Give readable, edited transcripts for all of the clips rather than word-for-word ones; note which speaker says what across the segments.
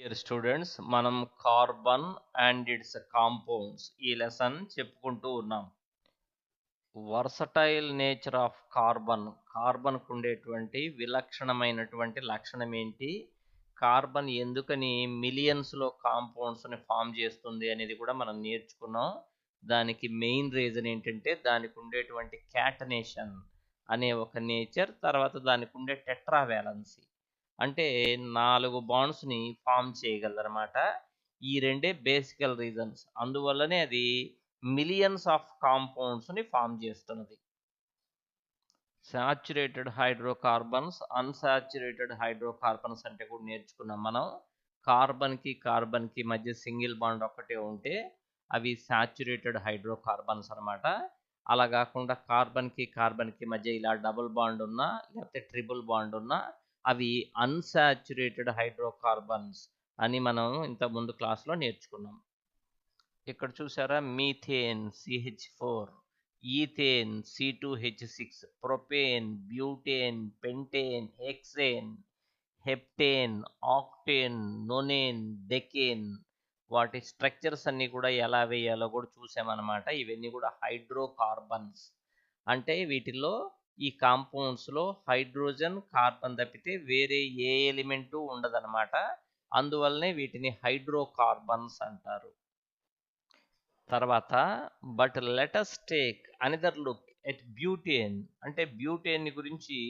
Speaker 1: Dear students, మనం carbon and it's compounds ఈ lesson చెప్పుకుంటూ ఉన్నాం. వర్సటైల్ నేచర్ ఆఫ్ కార్బన్కు ఉండేటువంటి విలక్షణమైనటువంటి లక్షణం ఏంటి, కార్బన్ ఎందుకని మిలియన్స్లో కాంపౌండ్స్ని ఫామ్ చేస్తుంది అనేది కూడా మనం నేర్చుకున్నాం. దానికి మెయిన్ రీజన్ ఏంటంటే దానికి ఉండేటువంటి క్యాటనేషన్ అనే ఒక నేచర్, తర్వాత దానికి ఉండే టెట్రావాలెన్సీ అంటే 4 బాండ్స్ని ఫామ్ చేయగలదన్నమాట. ఈ రెండే బేసికల్ రీజన్స్, అందువల్లనే అది మిలియన్స్ ఆఫ్ కాంపౌండ్స్ని ఫామ్ చేస్తున్నది. సాచురేటెడ్ హైడ్రోకార్బన్స్, అన్సాచురేటెడ్ హైడ్రోకార్బన్స్ అంటే కూడా నేర్చుకున్నాం మనం. కార్బన్కి మధ్య సింగిల్ బాండ్ ఒకటే ఉంటే అవి సాచురేటెడ్ హైడ్రోకార్బన్స్ అనమాట. అలా కాకుండా కార్బన్కి మధ్య ఇలా డబుల్ బాండ్ ఉన్నా లేకపోతే ట్రిపుల్ బాండ్ ఉన్నా అవి అన్సాచురేటెడ్ హైడ్రోకార్బన్స్ అని మనం ఇంతకుముందు క్లాస్లో నేర్చుకున్నాం. ఇక్కడ చూసారా, methane CH4, ethane C2H6, propane, butane, pentane, hexane, heptane, octane, nonane, decane, వాటి స్ట్రక్చర్స్ అన్నీ కూడా ఎలా వేయాలో కూడా చూసామన్నమాట. ఇవన్నీ కూడా హైడ్రోకార్బన్స్. అంటే వీటిల్లో ఈ కాంపౌండ్స్లో హైడ్రోజన్, కార్బన్ తప్పితే వేరే ఏ ఎలిమెంటు ఉండదన్నమాట. అందువల్లనే వీటిని హైడ్రోకార్బన్స్ అంటారు. తర్వాత but let's take another look at butane. అంటే బ్యూటేన్ గురించి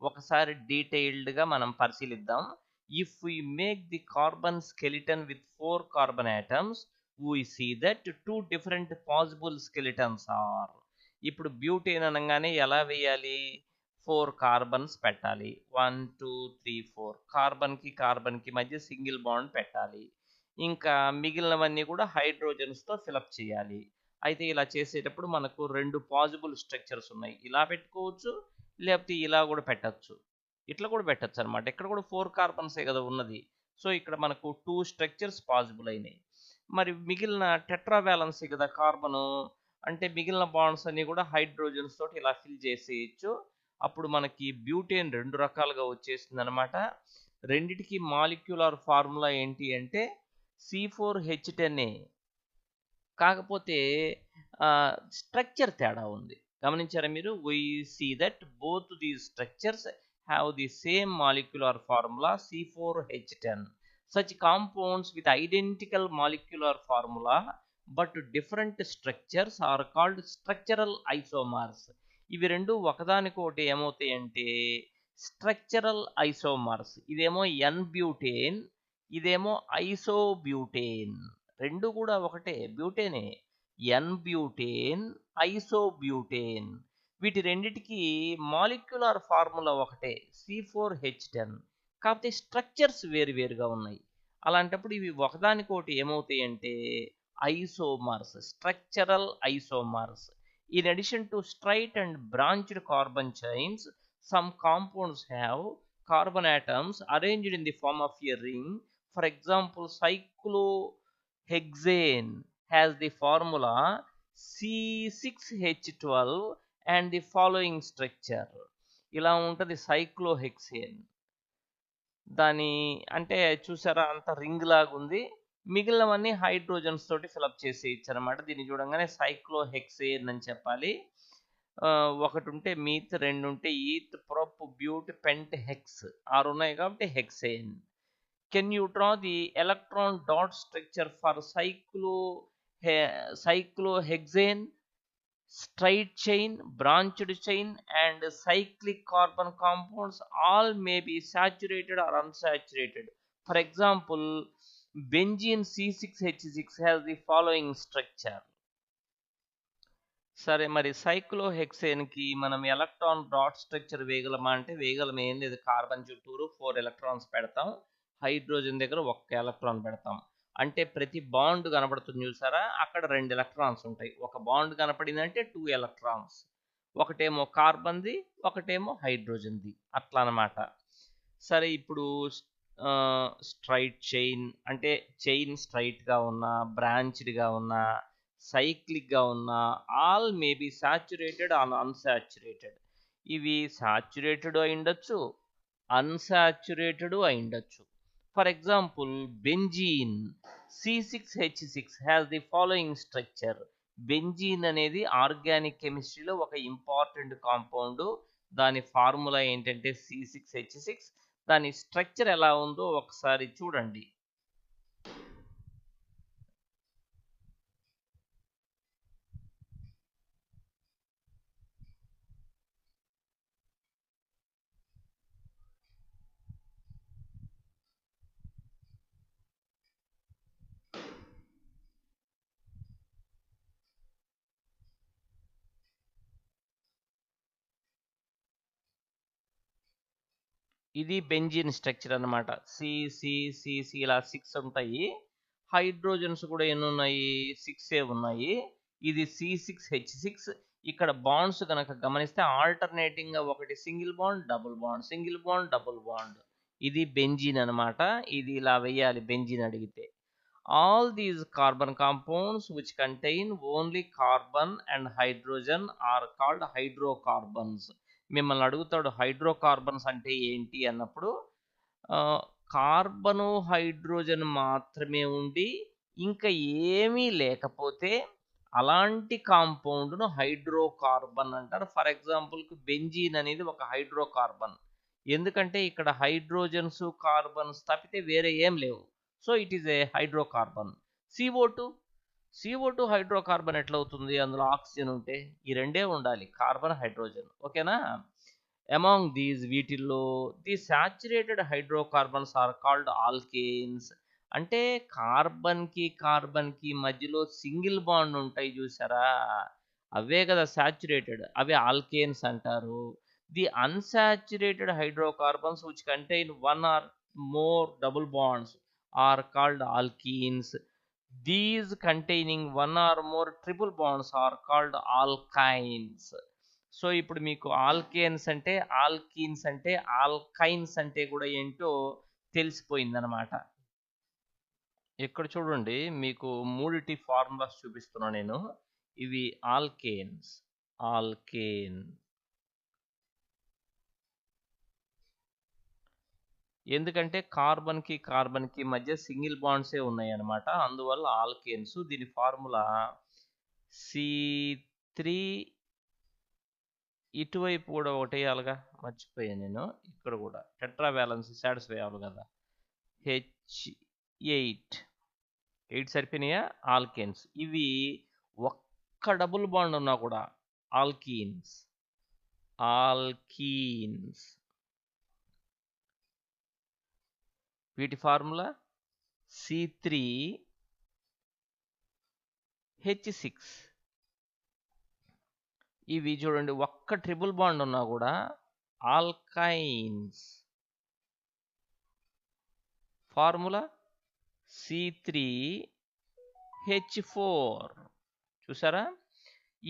Speaker 1: ఒకసారి డీటెయిల్డ్గా మనం పరిశీలిద్దాం. If we make the carbon skeleton with 4 carbon atoms, we see that 2 different possible skeletons are. ఇప్పుడు బ్యూటేన్ అనగానే ఎలా వేయాలి, 4 కార్బన్స్ పెట్టాలి. 1 2 3 4 కార్బన్కి మధ్య సింగిల్ బాండ్ పెట్టాలి. ఇంకా మిగిలినవన్నీ కూడా హైడ్రోజన్స్తో ఫిలప్ చేయాలి. అయితే ఇలా చేసేటప్పుడు మనకు 2 పాసిబుల్ స్ట్రక్చర్స్ ఉన్నాయి. ఇలా పెట్టుకోవచ్చు, లేకపోతే ఇలా కూడా పెట్టచ్చు, ఇట్లా కూడా పెట్టచ్చు అనమాట. ఇక్కడ కూడా 4 కార్బన్సే కదా ఉన్నది. సో ఇక్కడ మనకు 2 స్ట్రక్చర్స్ పాసిబుల్ అయినాయి. మరి మిగిలిన టెట్రావాలెన్సీ కదా కార్బను, అంటే మిగిలిన బాండ్స్ అన్ని కూడా హైడ్రోజన్స్ తోటి ఇలా ఫిల్ చేసేయచ్చు. అప్పుడు మనకి బ్యూటేన్ 2 రకాలుగా వచ్చేసింది అనమాట. రెండిటికి మాలిక్యులర్ ఫార్ములా ఏంటి అంటే C4H10A. కాకపోతే స్ట్రక్చర్ తేడా ఉంది, గమనించారా మీరు? we see that both these structures have the same molecular formula C4H10. such compounds with identical molecular formula but different structures are called structural isomers. ఇవి రెండు ఒకదానికొకటి ఏమవుతాయంటే స్ట్రక్చరల్ ఐసోమర్స్. ఇదేమో N-బ్యూటేన్, ఇదేమో ఐసోబ్యూటేన్. రెండు కూడా ఒకటే, బ్యూటేనే. N-బ్యూటేన్, ఐసోబ్యూటేన్. వీటి రెండిటికి మాలిక్యులర్ ఫార్ములా ఒకటే C4H10, కాకపోతే స్ట్రక్చర్స్ వేరువేరుగా ఉన్నాయి. అలాంటప్పుడు ఇవి ఒకదానికొకటి ఏమవుతాయంటే isomers, structural isomers. In addition to straight and branched carbon chains, some compounds have carbon atoms arranged in the form of a ring. For example, cyclohexane has the formula C6H12 and the following structure. ఇలా ఉంటుంది cyclohexane. దాని అంటే చూసారా, అంత ring లాగా ఉంది. మిగిలినవన్నీ hydrogens తోటి ఫిలప్ చేసి ఇచ్చారన్నమాట. దీన్ని చూడంగానే సైక్లోహెక్సేన్ అని చెప్పాలి. ఒకటి ఉంటే మీత్, 2 ఉంటే ఈత్, ప్రొప్, బ్యూట్, పెంట్, హెక్స్, 6 ఉన్నాయి కాబట్టి hexane. Can you draw the electron dot structure for cyclohexane? Straight chain, branched chain and cyclic carbon compounds all may be saturated or unsaturated. For example, benzene C6H6 has the following structure. సరే, మరి సైక్లోహెక్సేన్కి మనం electron dot structure వేయగలమా అంటే వేయగలం. ఏం లేదు, carbon చుట్టూరు 4 electrons పెడతాం, hydrogen దగ్గర 1 electron పెడతాం. అంటే ప్రతి బాండ్ కనపడుతుంది చూసారా, అక్కడ 2 ఎలక్ట్రాన్స్ ఉంటాయి. ఒక బాండ్ కనపడిందంటే 2 ఎలక్ట్రాన్స్, ఒకటేమో కార్బన్ది, ఒకటేమో హైడ్రోజన్ది, అట్లా అనమాట. సరే, ఇప్పుడు స్ట్రైట్ చైన్ అంటే చైన్ స్ట్రైట్గా ఉన్నా, బ్రాంచ్డ్గా ఉన్నా, సైక్లిక్గా ఉన్నా, all may be saturated or unsaturated. ఇవి సాచురేటెడ్ అయి ఉండొచ్చు, అన్సాచురేటెడ్ అయి ఉండొచ్చు. For example benzene C6H6 has the following structure. Benzene అనేది ఆర్గానిక్ కెమిస్ట్రీలో ఒక ఇంపార్టెంట్ కాంపౌండ్. దాని ఫార్ములా ఏంటంటే C6H6. దాని స్ట్రక్చర్ ఎలా ఉందో ఒకసారి చూడండి. ఇది బెంజీన్ స్ట్రక్చర్ అన్నమాట. CC ఇలా 6 ఉంటాయి. హైడ్రోజన్స్ కూడా ఎన్ని ఉన్నాయి? 6 ఉన్నాయి. ఇది C6H6. ఇక్కడ బాండ్స్ కనుక గమనిస్తే ఆల్టర్నేటింగ్ గా ఒకటి single bond double bond, single bond double bond. ఇది బెంజీన్ అన్నమాట. ఇది ఇలా వేయాలి బెంజీన్ అడిగితే. All these carbon compounds which contain only carbon and hydrogen are called hydrocarbons. మిమ్మల్ని అడుగుతాడు హైడ్రోకార్బన్స్ అంటే ఏంటి అన్నప్పుడు కార్బను హైడ్రోజన్ మాత్రమే ఉండి ఇంకా ఏమీ లేకపోతే అలాంటి కాంపౌండ్ను హైడ్రోకార్బన్ అంటారు. ఫర్ ఎగ్జాంపుల్కి బెంజీన్ అనేది ఒక హైడ్రోకార్బన్. ఎందుకంటే ఇక్కడ హైడ్రోజన్స్ కార్బన్స్ తప్పితే వేరే ఏం లేవు. So it is a hydrocarbon. CO2 hydrocarbon ఎట్లా అవుతుంది? అందులో ఆక్సిజన్ ఉంటే ఈ రెండే ఉండాలి, కార్బన్ హైడ్రోజన్. ఓకేనా? అమాంగ్ దీస్ వీటిల్లో the saturated hydrocarbons are called alkanes. అంటే కార్బన్కి మధ్యలో సింగిల్ బాండ్ ఉంటాయి చూసారా, అవే కదా సాచురేటెడ్, అవి ఆల్కేన్స్ అంటారు. The unsaturated hydrocarbons which contain one or more double bonds are called alkenes. These containing one or more triple bonds are called alkynes. So ఇప్పుడు మీకు ఆల్కేన్స్ అంటే, ఆల్కీన్స్ అంటే, ఆల్కైన్స్ అంటే కూడా ఏంటో తెలిసిపోయిందనమాట. ఇక్కడ చూడండి మీకు మూడిటి ఫార్ములాస్ చూపిస్తున్నా నేను. ఇవి ఆల్కేన్స్, ఆల్కేన్. ఎందుకంటే కార్బన్కి మధ్య సింగిల్ బాండ్సే ఉన్నాయి అన్నమాట, అందువల్ల ఆల్కేన్స్. దీని ఫార్ములా C3, ఇటువైపు కూడా ఒకటి వేయాలిగా, మర్చిపోయాను నేను. ఇక్కడ కూడా టెట్రా వ్యాలెన్స్ సాటిస్ఫై అవ్వాలి కదా. H8 సరిపోయినాయా? ఆల్కేన్స్. ఇవి ఒక్క డబుల్ బాండ్ ఉన్నా కూడా ఆల్కీన్స్. వీటి ఫార్ములా C3H6. ఇవి చూడండి ఒక్క ట్రిపుల్ బాండ్ ఉన్నా కూడా ఆల్కైన్స్. Formula C3H4. చూసారా?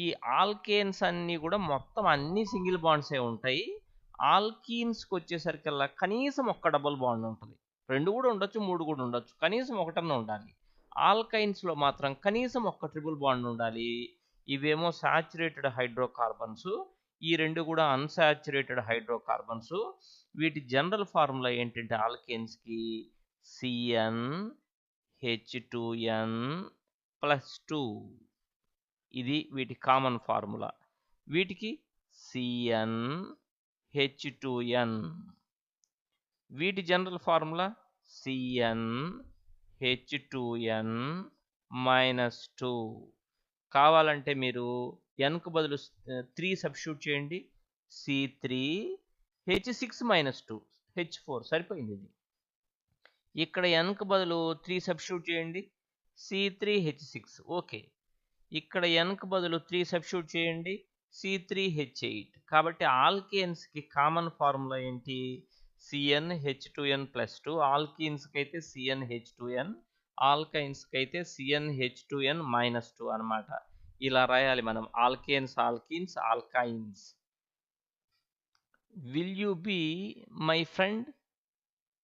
Speaker 1: ఈ ఆల్కేన్స్ అన్నీ కూడా మొత్తం అన్ని సింగిల్ బాండ్సే ఉంటాయి. ఆల్కీన్స్కి వచ్చేసరికల్లా కనీసం ఒక్క డబుల్ బాండ్ ఉంటుంది. 2 కూడా ఉండొచ్చు, 3 కూడా ఉండొచ్చు, కనీసం ఒకటన్నా ఉండాలి. ఆల్కైన్స్లో మాత్రం కనీసం ఒక్క ట్రిపుల్ బాండ్ ఉండాలి. ఇవేమో సాచురేటెడ్ హైడ్రోకార్బన్స్, ఈ రెండు కూడా అన్సాచురేటెడ్ హైడ్రోకార్బన్స్. వీటి జనరల్ ఫార్ములా ఏంటంటే ఆల్కేన్స్కి CnH2n+2. ఇది వీటి కామన్ ఫార్ములా. వీటికి CnH2n. వీటి జనరల్ ఫార్ములా CnH2n-2. కావాలంటే మీరు nకు బదులు 3 సబ్స్టిట్యూట్ చేయండి. C3H6-2 H4 సరిపోయింది ఇది. ఇక్కడ nకు బదులు 3 సబ్స్టిట్యూట్ చేయండి. C3H6 okay. ఇక్కడ nకు బదులు 3 సబ్స్టిట్యూట్ చేయండి. C3H8. కాబట్టి ఆల్కేన్స్కి కామన్ ఫార్ములా ఏంటి? CnH2n+2. ఆల్కీన్స్కి అయితే CnH2n, ఆల్కైన్స్కి అయితే CnH2n-2 అనమాట. ఇలా రాయాలి మనం alkanes, alkenes, alkynes. Will you be my friend?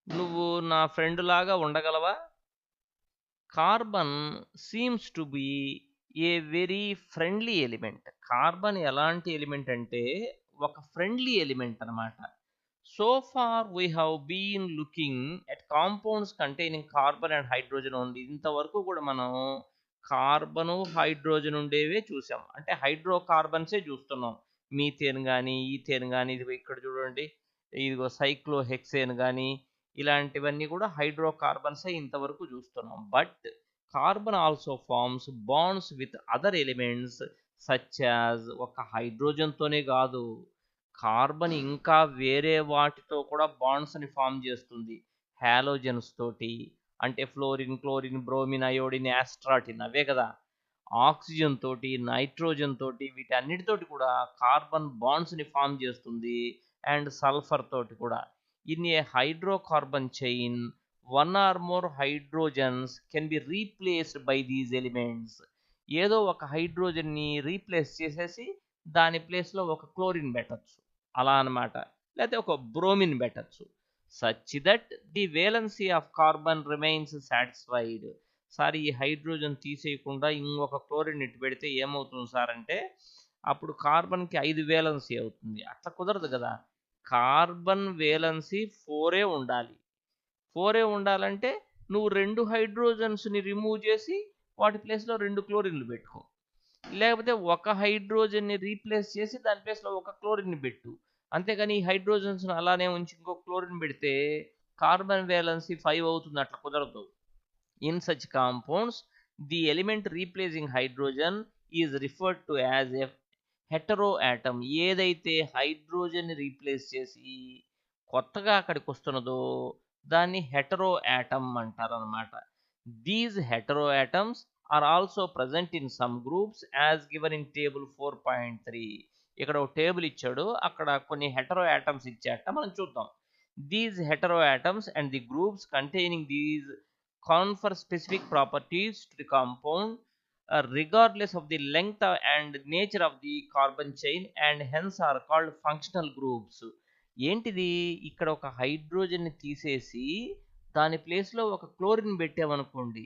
Speaker 1: నువ్వు నా ఫ్రెండ్ లాగా ఉండగలవా? Carbon seems to be a very friendly element. Carbon ఎలాంటి ఎలిమెంట్ అంటే ఒక ఫ్రెండ్లీ ఎలిమెంట్ అనమాట. So far we have been looking at compounds containing carbon and hydrogen only. ఇంతవరకు కూడా మనం కార్బను హైడ్రోజన్ ఉండేవే చూసాం. అంటే హైడ్రోకార్బన్సే చూస్తున్నాం. మీథేన్ కానీ ఈథేన్ కానీ ఇది ఇక్కడ చూడండి, ఇదిగో సైక్లోహెక్సేన్ కానీ ఇలాంటివన్నీ కూడా హైడ్రోకార్బన్సే ఇంతవరకు చూస్తున్నాం. But carbon also forms bonds with other elements such as ఒక హైడ్రోజన్తోనే కాదు, కార్బన్ ఇంకా వేరే వాటితో కూడా బాండ్స్ని ఫామ్ చేస్తుంది. హాలోజన్స్ తోటి, అంటే ఫ్లోరిన్, క్లోరిన్, బ్రోమిన్, అయోడిన్, యాస్ట్రాటిన్ అవే కదా. ఆక్సిజన్ తోటి, నైట్రోజన్ తోటి, వీటన్నిటితోటి కూడా కార్బన్ బాండ్స్ని ఫామ్ చేస్తుంది. అండ్ సల్ఫర్ తోటి కూడా. In a hydrocarbon chain one or more hydrogens can be replaced by these elements. ఏదో ఒక హైడ్రోజన్ని రీప్లేస్ చేసేసి దాని ప్లేస్లో ఒక క్లోరిన్ పెట్టచ్చు అలా అనమాట, లేకపోతే ఒక బ్రోమిన్ పెట్టచ్చు. Such that the valency of carbon remains satisfied. Sir ఈ హైడ్రోజన్ తీసేయకుండా ఇంకొక క్లోరిన్ ఇటు పెడితే ఏమవుతుంది సార్ అంటే, అప్పుడు కార్బన్కి 5 వేలెన్సీ అవుతుంది. అట్లా కుదరదు కదా. కార్బన్ వేలెన్సీ 4 ఉండాలి. 4 ఉండాలంటే నువ్వు 2 హైడ్రోజన్స్ని రిమూవ్ చేసి వాటి ప్లేస్లో 2 క్లోరిన్లు పెట్టుకో, లేకపోతే ఒక హైడ్రోజన్ని రీప్లేస్ చేసి దాని ప్లేస్లో ఒక క్లోరిన్ పెట్టు. అంతేగాని ఈ హైడ్రోజన్స్ను అలానే ఉంచి ఇంకో క్లోరిన్ పెడితే కార్బన్ వేలెన్సీ 5 అవుతుంది. అట్లా కుదరదు. In such compounds the element replacing hydrogen is referred to as a hetero atom. ఏదైతే హైడ్రోజన్ని రీప్లేస్ చేసి కొత్తగా అక్కడికి వస్తున్నదో దాన్ని హెటరో యాటమ్ అంటారు అనమాట. These hetero atoms are also present in some groups as given in table 4.3. ఇక్కడ ఒక టేబుల్ ఇచ్చాడు, అక్కడ కొన్ని హెటరో యాటమ్స్ ఇచ్చాట, మనం చూద్దాం. These hetero atoms and the groups containing these confer specific properties to the compound regardless of the length and nature of the carbon chain and hence are called functional groups. ఏంటిది, ఇక్కడ ఒక హైడ్రోజన్ని తీసేసి దాని ప్లేస్లో ఒక chlorine పెట్టామనుకోండి,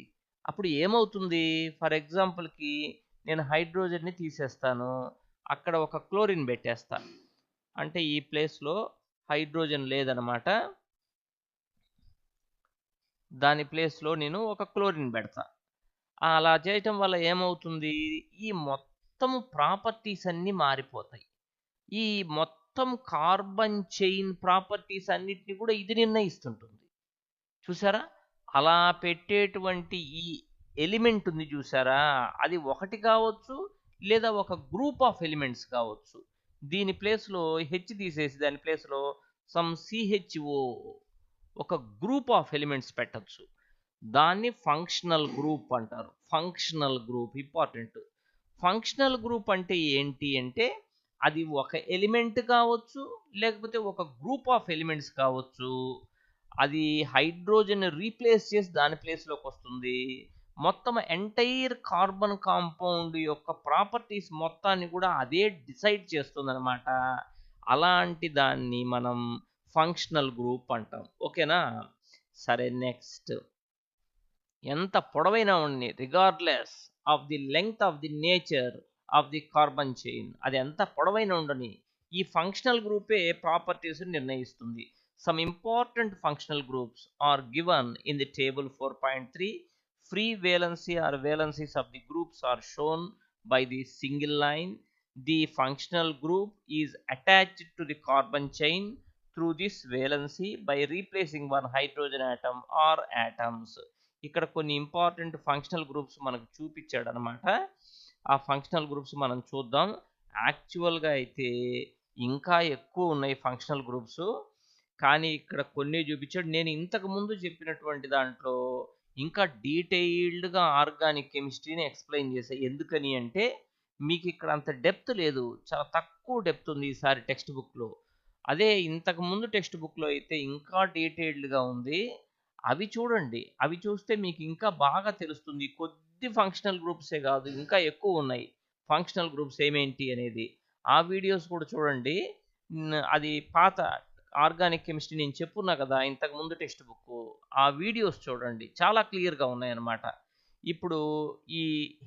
Speaker 1: అప్పుడు ఏమవుతుంది? ఫర్ ఎగ్జాంపుల్కి నేను హైడ్రోజన్ని తీసేస్తాను, అక్కడ ఒక క్లోరిన్ పెట్టేస్తా, అంటే ఈ ప్లేస్లో హైడ్రోజన్ లేదనమాట, దాని ప్లేస్లో నేను ఒక క్లోరిన్ పెడతా. అలా చేయటం వల్ల ఏమవుతుంది, ఈ మొత్తం ప్రాపర్టీస్ అన్నీ మారిపోతాయి. ఈ మొత్తం కార్బన్ చైన్ ప్రాపర్టీస్ అన్నిటిని కూడా ఇది నిర్ణయిస్తుంటుంది. చూసారా, అలా పెట్టేటువంటి ఈ ఎలిమెంట్ ఉంది చూసారా, అది ఒకటి కావచ్చు లేదా ఒక గ్రూప్ ఆఫ్ ఎలిమెంట్స్ కావచ్చు. దీని ప్లేస్లో హెచ్ తీసేసి దాని ప్లేస్లో సమ్ సిహెచ్ఓ ఒక గ్రూప్ ఆఫ్ ఎలిమెంట్స్ పెట్టచ్చు. దాన్ని ఫంక్షనల్ గ్రూప్ అంటారు. Functional group important. Functional group అంటే ఏంటి అంటే, అది ఒక ఎలిమెంట్ కావచ్చు లేకపోతే ఒక గ్రూప్ ఆఫ్ ఎలిమెంట్స్ కావచ్చు. అది హైడ్రోజన్ రీప్లేస్ చేసి దాని ప్లేస్లోకి వస్తుంది. మొత్తం ఎంటైర్ కార్బన్ కాంపౌండ్ యొక్క ప్రాపర్టీస్ మొత్తాన్ని కూడా అదే డిసైడ్ చేస్తుంది అనమాట. అలాంటి దాన్ని మనం ఫంక్షనల్ గ్రూప్ అంటాం. ఓకేనా? సరే, నెక్స్ట్. ఎంత పొడవైనా ఉండి regardless of the length of the nature of the carbon chain, అది ఎంత పొడవైన ఉండని ఈ ఫంక్షనల్ గ్రూపే ప్రాపర్టీస్ నిర్ణయిస్తుంది. Some important functional groups are given in the table 4.3. Free valency or valencies of the groups are shown by the single line. The functional group is attached to the carbon chain through this valency by replacing one hydrogen atom or atoms. ఇక్కడ కొన్ని important functional groups మనకు చూపించాడు అనమాట. ఆ functional groups మనం చూద్దాం. యాక్చువల్గా అయితే ఇంకా ఎక్కువ ఉన్నాయి ఫంక్షనల్ గ్రూప్స్, కానీ ఇక్కడ కొన్ని చూపించాడు. నేను ఇంతకు ముందు చెప్పినటువంటి దాంట్లో ఇంకా డీటెయిల్డ్గా ఆర్గానిక్ కెమిస్ట్రీని ఎక్స్ప్లెయిన్ చేశాను. ఎందుకని అంటే మీకు ఇక్కడ అంత డెప్త్ లేదు, చాలా తక్కువ డెప్త్ ఉంది ఈసారి టెక్స్ట్ బుక్లో. అదే ఇంతకు ముందు టెక్స్ట్ బుక్లో అయితే ఇంకా డీటెయిల్డ్గా ఉంది. అవి చూడండి, అవి చూస్తే మీకు ఇంకా బాగా తెలుస్తుంది. కొద్ది ఫంక్షనల్ గ్రూప్సే కాదు, ఇంకా ఎక్కువ ఉన్నాయి ఫంక్షనల్ గ్రూప్స్ ఏమేంటి అనేది. ఆ వీడియోస్ కూడా చూడండి. అది పాత ఆర్గానిక్ కెమిస్ట్రీ నేను చెప్పున్నా కదా ఇంతకుముందు టెక్స్ట్ బుక్, ఆ వీడియోస్ చూడండి, చాలా క్లియర్గా ఉన్నాయన్నమాట. ఇప్పుడు ఈ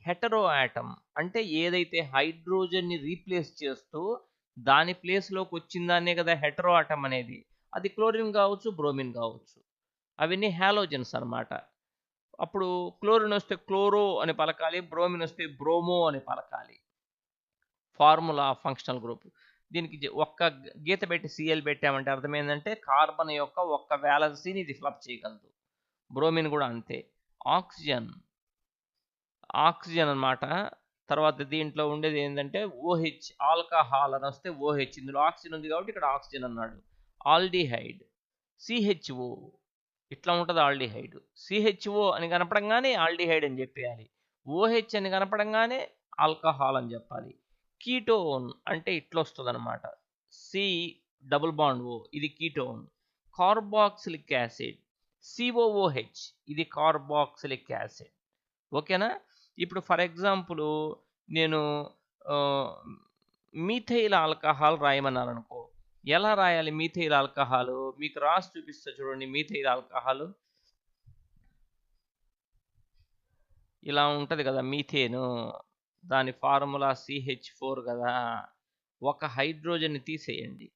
Speaker 1: హెటరో యాటమ్ అంటే ఏదైతే హైడ్రోజన్ని రీప్లేస్ చేస్తూ దాని ప్లేస్లోకి వచ్చిందాన్నే కదా హెటరో ఆటమ్ అనేది. అది క్లోరిన్ కావచ్చు, బ్రోమిన్ కావచ్చు. అవన్నీ హాలోజన్స్ అన్నమాట. అప్పుడు క్లోరిన్ వస్తే క్లోరో అని పలకాలి, బ్రోమిన్ వస్తే బ్రోమో అని పలకాలి. Formula functional group. దీనికి ఒక్క గీత పెట్టి సిఎల్ పెట్టామంటే అర్థమైందంటే కార్బన్ యొక్క ఒక్క వ్యాలెన్సీని ఇది ఫిలప్ చేయగలదు. బ్రోమిన్ కూడా అంతే. ఆక్సిజన్ అన్నమాట. తర్వాత దీంట్లో ఉండేది ఏంటంటే ఓహెచ్, ఆల్కహాల్ అని వస్తే ఓహెచ్, ఇందులో ఆక్సిజన్ ఉంది కాబట్టి ఇక్కడ ఆక్సిజన్ అన్నాడు. ఆల్డిహైడ్ సిహెచ్ఓ, ఇట్లా ఉంటుంది ఆల్డిహైడ్. సిహెచ్ఓ అని కనపడంగానే ఆల్డిహైడ్ అని చెప్పేయాలి. ఓహెచ్ అని కనపడంగానే ఆల్కహాల్ అని చెప్పాలి. కీటోన్ అంటే ఇట్లా వస్తుంది అనమాట. సి డబుల్ బాండ్ ఓ, ఇది కీటోన్. కార్బాక్సిలిక్ యాసిడ్ సిఓఓహెచ్, ఇది కార్బాక్సిలిక్ యాసిడ్. ఓకేనా. ఇప్పుడు ఫర్ ఎగ్జాంపుల్ నేను మీథైల్ ఆల్కహాల్ రాయమన్నాను అనుకో, ఎలా రాయాలి మీథైల్ ఆల్కహాల్? మీకు రాసి చూపిస్తా చూడండి. మీథైల్ ఆల్కహాల్ ఇలా ఉంటుంది కదా, మీథేను. దాని ఫార్ములా CH4 కదా. ఒక హైడ్రోజన్ని తీసేయండి,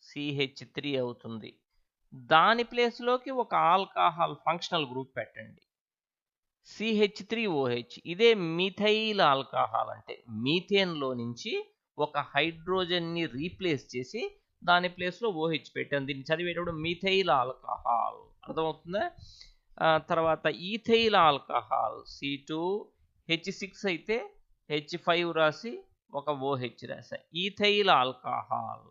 Speaker 1: CH3 అవుతుంది. దాని ప్లేస్లోకి ఒక ఆల్కహాల్ ఫంక్షనల్ గ్రూప్ పెట్టండి, CH3OH. ఇదే మీథైల్ ఆల్కహాల్ అంటే మీథేన్లో నుంచి ఒక హైడ్రోజన్ని రీప్లేస్ చేసి దాని ప్లేస్లో OH పెట్టాను. దీన్ని చదివేటప్పుడు మీథైల్ ఆల్కహాల్, అర్థమవుతుందా? తర్వాత ఈథైల్ ఆల్కహాల్ C2H6 అయితే H5 రాసి ఒక OH రాసా, ఈథైల్ ఆల్కహాల్.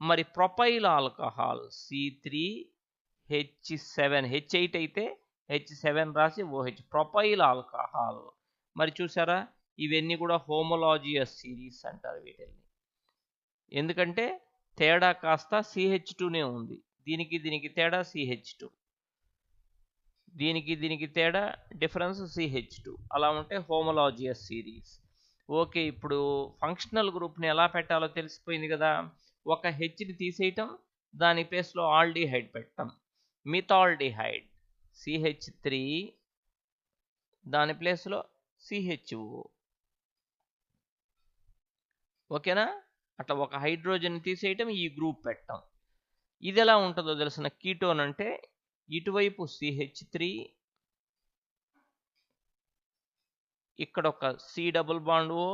Speaker 1: మరి ప్రొపైల్ ఆల్కహాల్ C3H7, H8 అయితే H7 రాసి OH, ప్రొపైల్ ఆల్కహాల్. మరి చూసారా, ఇవన్నీ కూడా హోమోలాజియస్ సిరీస్ అంటారు వీటిని. ఎందుకంటే తేడా కాస్త CH2నే ఉంది. దీనికి తేడా CH2, దీనికి తేడా డిఫరెన్స్ CH2. అలా ఉంటే హోమోలాజియస్ సిరీస్. ఓకే, ఇప్పుడు ఫంక్షనల్ గ్రూప్ని ఎలా పెట్టాలో తెలిసిపోయింది కదా. ఒక హెచ్ని తీసేయటం, దాని ప్లేస్లో ఆల్డిహైడ్ పెట్టడం. మిథాల్డిహైడ్ CH3, దాని ప్లేస్లో CHO. ఓకేనా. అట్లా ఒక హైడ్రోజన్ తీసేయటం, ఈ గ్రూప్ పెట్టడం. ఇది ఎలా ఉంటుందో తెలిసిన కీటోన్ అంటే ఇటువైపు CH3, ఇక్కడ ఒక C డబుల్ బాండ్ ఓ,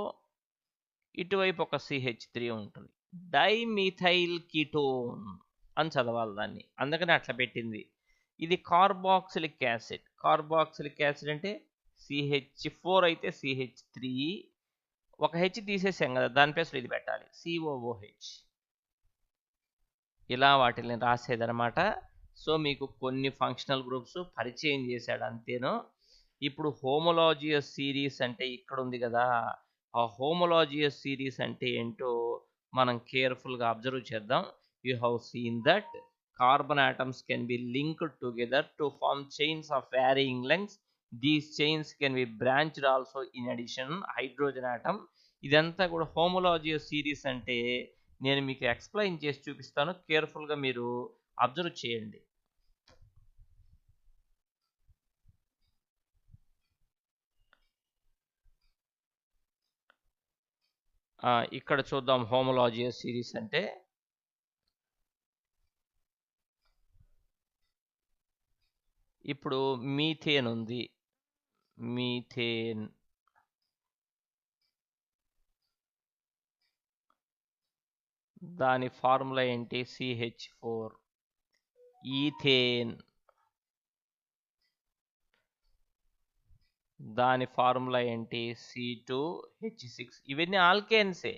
Speaker 1: ఇటువైపు ఒక CH3 ఉంటుంది. డైమిథైల్ కీటోన్ అని చదవాలి దాన్ని, అందుకని అట్లా పెట్టింది. ఇది కార్బాక్సిలిక్ యాసిడ్. కార్బాక్సిలిక్ యాసిడ్ అంటే CH4 అయితే CH3, ఒక హెచ్ తీసేసాం కదా, దాని ప్లేస్లో ఇది పెట్టాలి, COOH. ఇలా వాటిని రాసేదనమాట. సో మీకు కొన్ని ఫంక్షనల్ గ్రూప్స్ పరిచయం చేశాడు అంతేనో. ఇప్పుడు హోమోలాజియస్ సిరీస్ అంటే ఇక్కడ ఉంది కదా, ఆ హోమోలాజియస్ సిరీస్ అంటే ఏంటో మనం కేర్ఫుల్గా అబ్జర్వ్ చేద్దాం. You have seen that carbon atoms can be linked together to form chains of varying lengths. These chains can be branched also in addition. Hydrogen atom, ఇదంతా కూడా హోమోలాజియస్ సిరీస్ అంటే నేను మీకు ఎక్స్ప్లెయిన్ చేసి చూపిస్తాను, కేర్ఫుల్గా మీరు అబ్జర్వ్ చేయండి. ఇక్కడ చూద్దాం హోమోలాజియస్ సిరీస్ అంటే. ఇప్పుడు మీథేన్ ఉంది, మీథేన్ దాని ఫార్ములా ఏంటి? CH4. ఈథేన్ దాని ఫార్ములా ఏంటి? C2H6. ఇవన్నీ ఆల్కేన్సే,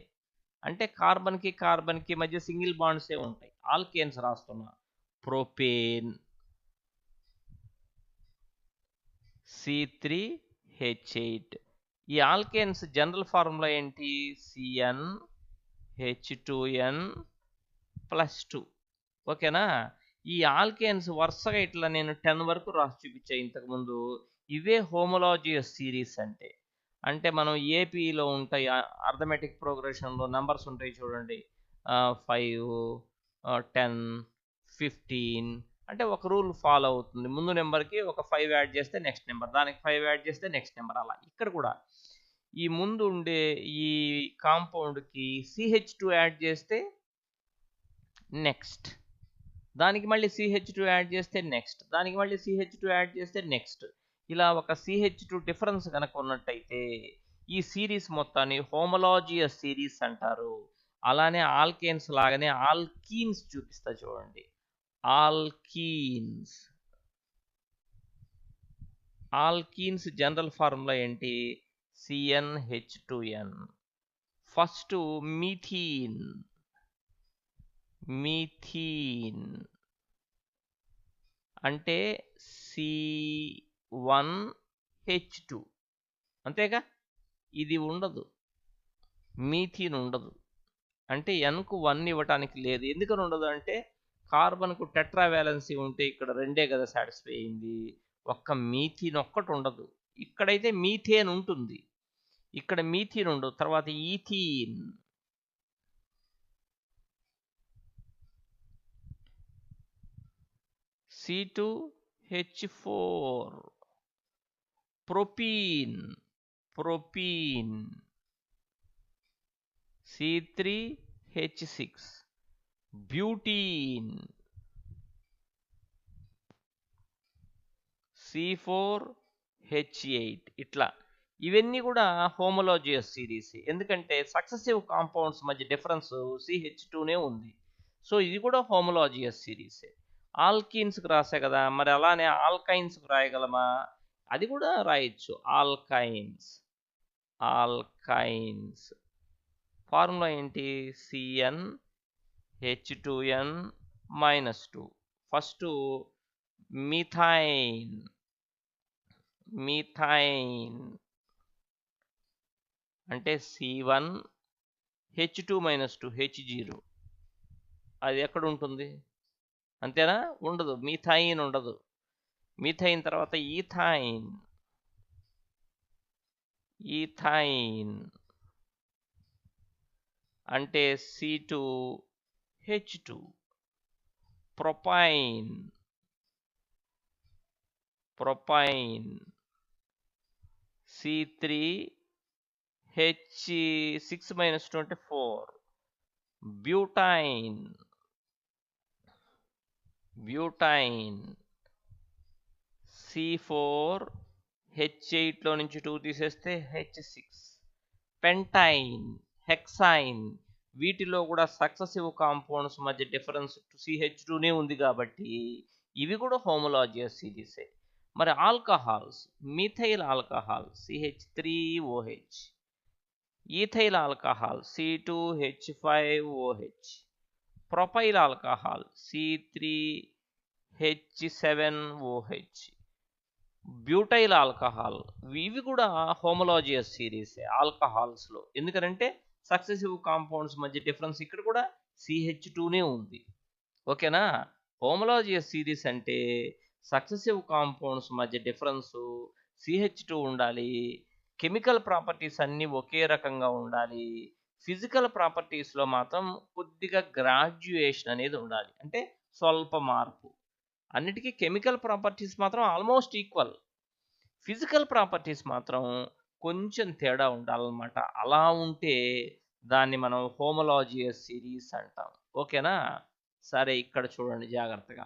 Speaker 1: అంటే కార్బన్కి మధ్య సింగిల్ బాండ్సే ఉంటాయి, ఆల్కేన్స్ రాస్తున్నా. Propane C3H8. ఈ ఆల్కేన్స్ జనరల్ ఫార్ములా ఏంటి? CnH2n+2. ఓకేనా. ఈ ఆల్కేన్స్ వరుసగా ఇట్లా నేను 10 వరకు రాసి చూపించాను ఇంతకుముందు. ఇవే హోమోలాజియస్ సిరీస్ అంటే. అంటే మనం ఏపీలో ఉంటాయి, అర్థమెటిక్ ప్రోగ్రెషన్లో నెంబర్స్ ఉంటాయి చూడండి, 5, 10, 15 అంటే ఒక రూల్ ఫాలో అవుతుంది. ముందు నెంబర్కి ఒక 5 యాడ్ చేస్తే నెక్స్ట్ నెంబర్, దానికి 5 యాడ్ చేస్తే నెక్స్ట్ నెంబర్. అలా ఇక్కడ కూడా ఈ ముందు ఉండే ఈ కాంపౌండ్కి CH2 యాడ్ చేస్తే నెక్స్ట్, దానికి మళ్ళీ CH2 యాడ్ చేస్తే నెక్స్ట్, దానికి మళ్ళీ CH2 యాడ్ చేస్తే నెక్స్ట్. ఇలా ఒక CH2 డిఫరెన్స్ కనుక ఉన్నట్టయితే ఈ సిరీస్ మొత్తాన్ని హోమోలాజియస్ సిరీస్ అంటారు. అలానే ఆల్కేన్స్ లాగానే ఆల్కీన్స్ చూపిస్తా చూడండి. ఆల్కీన్స్ జనరల్ ఫార్ములా ఏంటి? CnH2n. ఫస్ట్ మీథీన్ అంటే C1H2 అంతేగా. ఇది ఉండదు, మీథీన్ ఉండదు. అంటే Nకు 1 ఇవ్వటానికి లేదు. ఎందుకని ఉండదు అంటే కార్బన్కు టెట్రా వ్యాలెన్సీ ఉంటే ఇక్కడ 2 కదా సాటిస్ఫై అయింది. ఒక్క మీథీన్ ఒక్కటి ఉండదు. ఇక్కడైతే మీథేన్ ఉంటుంది, ఇక్కడ మీథీన్ ఉండదు. తర్వాత ethene, C2H4, propene, C3H6, butene, C4H8. ఇట్లా ఇవన్నీ కూడా హోమోలాజియస్ సిరీస్. ఎందుకంటే సక్సెసివ్ కాంపౌండ్స్ మధ్య డిఫరెన్స్ CH2నే ఉంది. సో ఇది కూడా హోమోలాజియస్ సిరీసే. ఆల్కీన్స్కి రాసే కదా, మరి అలానే ఆల్కైన్స్కి రాయగలమా? అది కూడా రాయొచ్చు. ఆల్కైన్స్ ఫార్ములా ఏంటి? CnH2n-2. ఫస్ట్ మీథైన్ అంటే C1H2-2 H0. అది ఎక్కడ ఉంటుంది? అంతేనా? ఉండదు, మీథైన్ ఉండదు. మీథైన్ తర్వాత ఈథైన్ అంటే C2H2. ప్రొపైన్ C3H6-2 అంటే 4. బ్యూటైన్ C4H8లో నుంచి 2 తీసేస్తే H6. పెంటైన్, హెక్సైన్, వీటిలో కూడా సక్సెసివ్ కాంపౌండ్స్ మధ్య డిఫరెన్స్ CH2నే ఉంది కాబట్టి ఇవి కూడా హోమోలాజియస్ సిరీసే. మరి alcohols, methyl alcohol CH3OH, ethyl alcohol C2H5OH, propyl alcohol C3H7OH, butyl alcohol. ఇవి కూడా హోమోలాజియస్ సిరీసే ఆల్కహాల్స్లో. ఎందుకంటే సక్సెసివ్ కాంపౌండ్స్ మధ్య డిఫరెన్స్ ఇక్కడ కూడా CH2నే ఉంది. ఓకేనా? హోమోలాజియస్ సిరీస్ అంటే సక్సెసివ్ కాంపౌండ్స్ మధ్య డిఫరెన్స్ CH2 ఉండాలి, కెమికల్ ప్రాపర్టీస్ అన్నీ ఒకే రకంగా ఉండాలి, ఫిజికల్ ప్రాపర్టీస్లో మాత్రం కొద్దిగా గ్రాడ్యుయేషన్ అనేది ఉండాలి, అంటే స్వల్ప మార్పు. అన్నిటికీ కెమికల్ ప్రాపర్టీస్ మాత్రం ఆల్మోస్ట్ ఈక్వల్, ఫిజికల్ ప్రాపర్టీస్ మాత్రం కొంచెం తేడా ఉండాలన్నమాట. అలా ఉంటే దాన్ని మనం హోమోలాజియస్ సిరీస్ అంటాం. ఓకేనా? సరే, ఇక్కడ చూడండి జాగ్రత్తగా.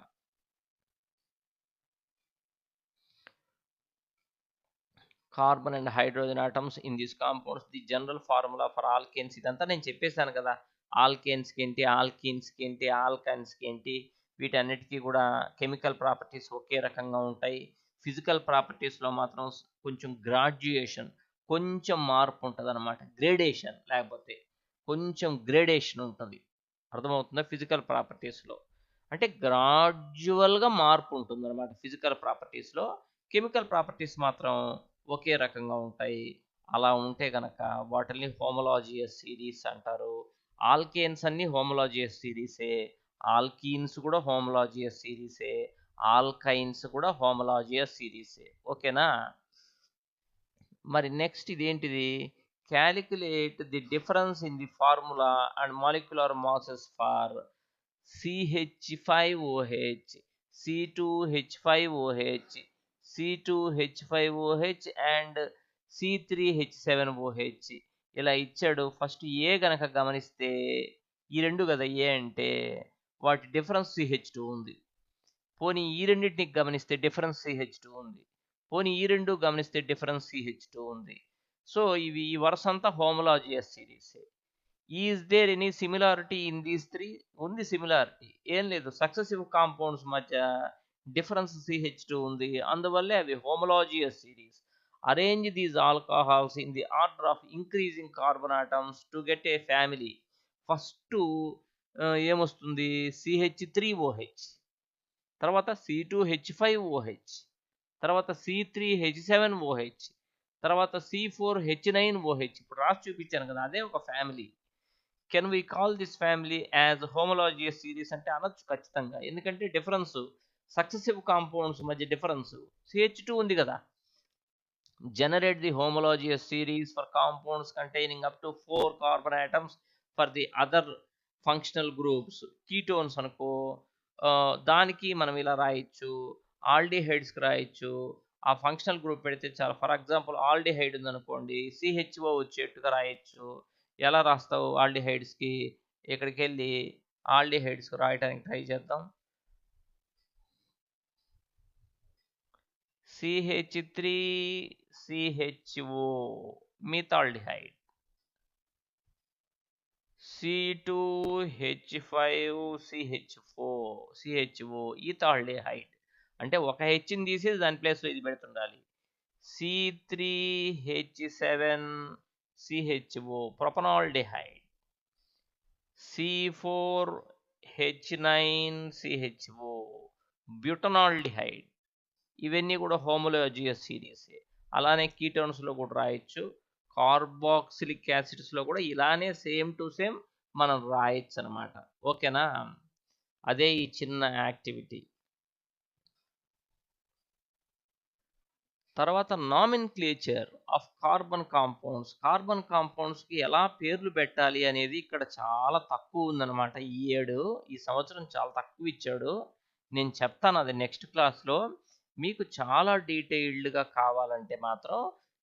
Speaker 1: Carbon and hydrogen atoms in this compounds, the general formula for alkanes. ఇదంతా నేను చెప్పేశాను కదా. ఆల్కేన్స్కి ఏంటి, ఆల్కీన్స్కి ఏంటి, ఆల్కైన్స్కి ఏంటి, వీటన్నిటికీ కూడా కెమికల్ ప్రాపర్టీస్ ఒకే రకంగా ఉంటాయి. ఫిజికల్ ప్రాపర్టీస్లో మాత్రం కొంచెం గ్రాడ్యుయేషన్, కొంచెం మార్పు ఉంటుంది అనమాట. గ్రేడేషన్, లేకపోతే కొంచెం గ్రేడేషన్ ఉంటుంది. అర్థమవుతుందా? ఫిజికల్ ప్రాపర్టీస్లో అంటే గ్రాడ్యువల్గా మార్పు ఉంటుంది అనమాట ఫిజికల్ ప్రాపర్టీస్లో. కెమికల్ ప్రాపర్టీస్ మాత్రం ఒకే రకంగా ఉంటాయి. అలా ఉంటే కనుక వాటిని హోమోలాజియస్ సిరీస్ అంటారు. ఆల్కేన్స్ అన్ని హోమోలాజియస్ సిరీసే, ఆల్కీన్స్ కూడా హోమోలాజియస్ సిరీసే, ఆల్కైన్స్ కూడా హోమోలాజియస్ సిరీసే. ఓకేనా? మరి నెక్స్ట్ ఇదేంటిది? Calculate the difference in the formula and molecular masses for CH5OH, C2H5OH, C2H5OH and C3H7OH ఇలా ఇచ్చాడు. ఫస్ట్ ఏ గనక గమనిస్తే ఈ రెండు కదా ఏ అంటే, వాటి డిఫరెన్స్ CH2 ఉంది. పోనీ ఈ రెండింటిని గమనిస్తే డిఫరెన్స్ CH2 ఉంది. పోనీ ఈ రెండు గమనిస్తే డిఫరెన్స్ CH2 ఉంది. సో ఇవి ఈ వరుస అంతా హోమోలాజియస్ సిరీసే. Is there any similarity in these three? ఉంది సిమిలారిటీ. ఏం లేదు, సక్సెసివ్ కాంపౌండ్స్ మధ్య డిఫరెన్స్ CH2 ఉంది, అందువల్లే అవి homologous series. Arrange these alcohols in the order of increasing carbon atoms to get a family. First ఏమొస్తుంది? CH3OH, తర్వాత C2H5OH, తర్వాత C3H7OH, తర్వాత C4H9OH. ఇప్పుడు రాసి చూపించాను కదా, అదే ఒక family. Can we call this family as homologous series అంటే అనొచ్చు ఖచ్చితంగా, ఎందుకంటే డిఫరెన్స్ సక్సెసివ్ కాంపౌండ్స్ మధ్య డిఫరెన్స్ CH2 ఉంది కదా. Generate the homologous series for compounds containing up to 4 carbon atoms for the other functional groups. Ketones అనుకో, దానికి మనం ఇలా రాయొచ్చు, ఆల్డిహైడ్స్కి రాయొచ్చు. ఆ ఫంక్షనల్ గ్రూప్ పెడితే చాలా. ఫర్ ఎగ్జాంపుల్ ఆల్డిహైడ్ ఉందనుకోండి, CHO వచ్చేట్టుగా రాయొచ్చు. ఎలా రాస్తావు ఆల్డిహైడ్స్కి? ఇక్కడికి వెళ్ళి ఆల్డిహైడ్స్కి రాయడానికి ట్రై చేద్దాం. CH3CHO methaldehyde, C2H5CH4 ethaldehyde. అంటే ఒక హెచ్ని తీసేసి దాని ప్లేస్లో ఇది పెడుతుండాలి. C3H7CHO ప్రొపనాల్డిహైడ్, C4H9CHO బ్యూటనాల్డిహైడ్. ఇవన్నీ కూడా హోమోలాజియస్ సిరీసే. అలానే కీటోన్స్లో కూడా రాయొచ్చు, కార్బాక్సిలిక్ యాసిడ్స్లో కూడా ఇలానే సేమ్ టు సేమ్ మనం రాయొచ్చు అనమాట. ఓకేనా? అదే ఈ చిన్న యాక్టివిటీ. తర్వాత nomenclature of carbon compounds. Carbon కాంపౌండ్స్కి ఎలా పేర్లు పెట్టాలి అనేది ఇక్కడ చాలా తక్కువ ఉందన్నమాట. ఈ సంవత్సరం చాలా తక్కువ ఇచ్చాడు. నేను చెప్తాను అది నెక్స్ట్ క్లాస్లో. మీకు చాలా డీటెయిల్డ్గా కావాలంటే మాత్రం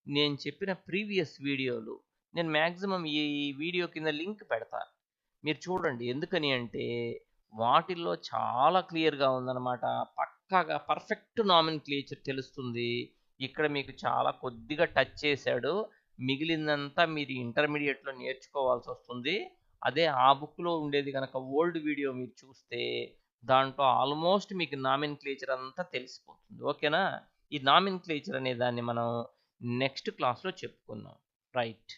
Speaker 1: నేను చెప్పిన ప్రీవియస్ వీడియోలు నేను మ్యాక్సిమం ఈ వీడియో కింద లింక్ పెడతాను, మీరు చూడండి. ఎందుకని అంటే వాటిల్లో చాలా క్లియర్గా ఉందన్నమాట. పక్కాగా పర్ఫెక్ట్ నామిన్క్లేచర్ తెలుస్తుంది. ఇక్కడ మీకు చాలా కొద్దిగా టచ్ చేశాడు, మిగిలిందంతా మీరు ఇంటర్మీడియట్లో నేర్చుకోవాల్సి వస్తుంది. అదే ఆ బుక్లో ఉండేది కనుక ఓల్డ్ వీడియో మీరు చూస్తే దాంట్లో ఆల్మోస్ట్ మీకు నామిన్క్లేచర్ అంతా తెలిసిపోతుంది. ఓకేనా? ఈ నామిన్క్లేచర్ అనే దాన్ని మనం నెక్స్ట్ క్లాస్లో చెప్పుకుందాం. రైట్.